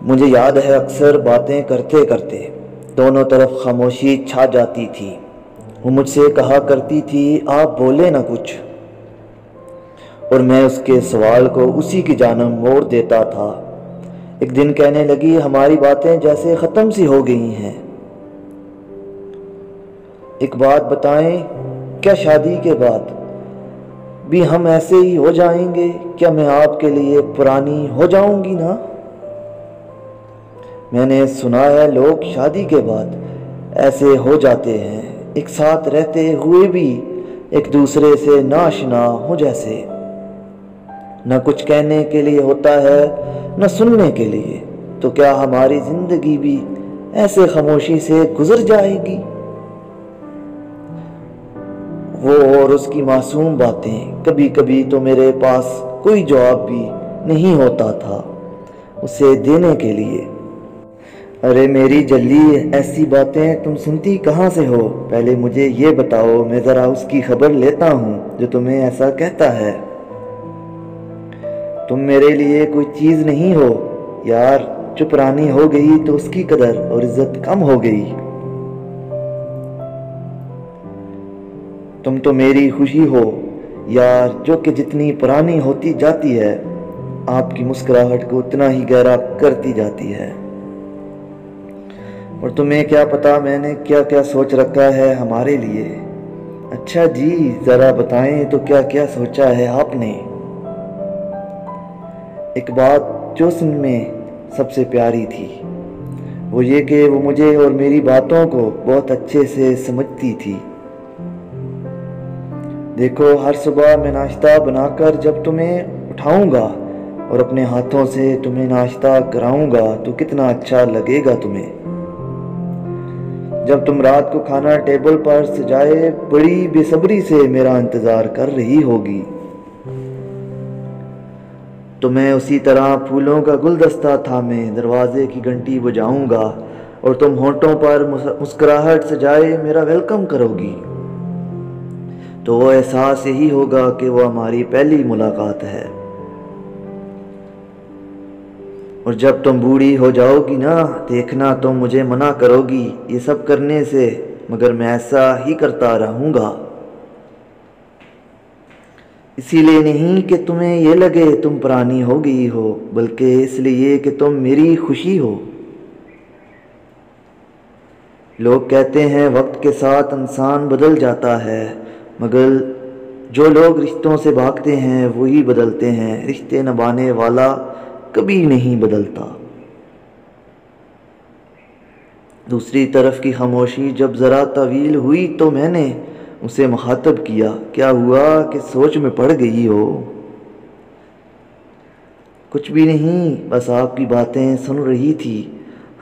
مجھے یاد ہے اکثر باتیں کرتے کرتے دونوں طرف خاموشی چھا جاتی تھی۔ وہ مجھ سے کہا کرتی تھی آپ بولے نہ کچھ، اور میں اس کے سوال کو اسی کی جانب موڑ دیتا تھا۔ ایک دن کہنے لگی ہماری باتیں جیسے ختم سی ہو گئی ہیں۔ ایک بات بتائیں، کیا شادی کے بعد بھی ہم ایسے ہی ہو جائیں گے؟ کیا میں آپ کے لیے پرانی ہو جاؤں گی نا؟ میں نے سنا ہے لوگ شادی کے بعد ایسے ہو جاتے ہیں، ایک ساتھ رہتے ہوئے بھی ایک دوسرے سے ناآشنا ہو جیسے، نہ کچھ کہنے کے لیے ہوتا ہے نہ سننے کے لیے۔ تو کیا ہماری زندگی بھی ایسے خاموشی سے گزر جائے گی؟ وہ اور اس کی معصوم باتیں، کبھی کبھی تو میرے پاس کوئی جواب بھی نہیں ہوتا تھا اسے دینے کے لیے۔ ارے میری جلی، ایسی باتیں تم سنتی کہاں سے ہو؟ پہلے مجھے یہ بتاؤ، میں ذرا اس کی خبر لیتا ہوں جو تمہیں ایسا کہتا ہے۔ تم میرے لیے کوئی چیز نہیں ہو یار، جو پرانی ہو گئی تو اس کی قدر اور عزت کم ہو گئی۔ تم تو میری خوشی ہو یار، جو کہ جتنی پرانی ہوتی جاتی ہے آپ کی مسکراہٹ کو اتنا ہی گہرا کرتی جاتی ہے۔ اور تمہیں کیا پتا میں نے کیا کیا سوچ رکھا ہے ہمارے لیے۔ اچھا جی، ذرا بتائیں تو کیا کیا سوچا ہے آپ نے؟ ایک بات جو سن میں سب سے پیاری تھی وہ یہ کہ وہ مجھے اور میری باتوں کو بہت اچھے سے سمجھتی تھی۔ دیکھو، ہر صبح میں ناشتہ بنا کر جب تمہیں اٹھاؤں گا اور اپنے ہاتھوں سے تمہیں ناشتہ کراؤں گا تو کتنا اچھا لگے گا تمہیں۔ جب تم رات کو کھانا ٹیبل پر سجائے بڑی بے صبری سے میرا انتظار کر رہی ہوگی، تو میں اسی طرح پھولوں کا گلدستہ تھامے دروازے کی گھنٹی بجاؤں گا اور تم ہونٹوں پر مسکراہٹ سجائے میرا ویلکم کرو گی۔ تو وہ احساس یہی ہوگا کہ وہ ہماری پہلی ملاقات ہے۔ اور جب تم بوڑھی ہو جاؤ گی نا، دیکھنا تم مجھے منع کرو گی یہ سب کرنے سے، مگر میں ایسا ہی کرتا رہوں گا۔ اسی لیے نہیں کہ تمہیں یہ لگے تم پرانی ہو گئی ہو، بلکہ اس لیے کہ تم میری خوشی ہو۔ لوگ کہتے ہیں وقت کے ساتھ انسان بدل جاتا ہے، مگر جو لوگ رشتوں سے بھاگتے ہیں وہی بدلتے ہیں، رشتے نبھانے والا کبھی نہیں بدلتا۔ دوسری طرف کی خاموشی جب ذرا طویل ہوئی تو میں نے اسے مخاطب کیا، کیا ہوا کہ سوچ میں پڑ گئی ہو؟ کچھ بھی نہیں، بس آپ کی باتیں سن رہی تھی۔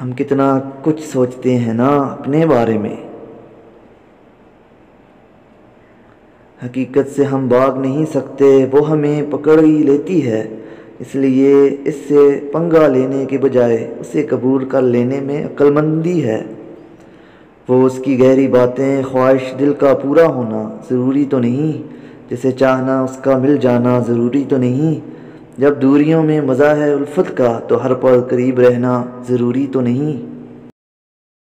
ہم کتنا کچھ سوچتے ہیں نا اپنے بارے میں، حقیقت سے ہم بھاگ نہیں سکتے، وہ ہمیں پکڑ ہی لیتی ہے۔ اس لیے اس سے پنگا لینے کے بجائے اسے قبول کر لینے میں عقل مندی ہے۔ وہ اس کی گہری باتیں، خواہش دل کا پورا ہونا ضروری تو نہیں، جسے چاہنا اس کا مل جانا ضروری تو نہیں، جب دوریوں میں مزہ ہے الفت کا تو ہر پل قریب رہنا ضروری تو نہیں۔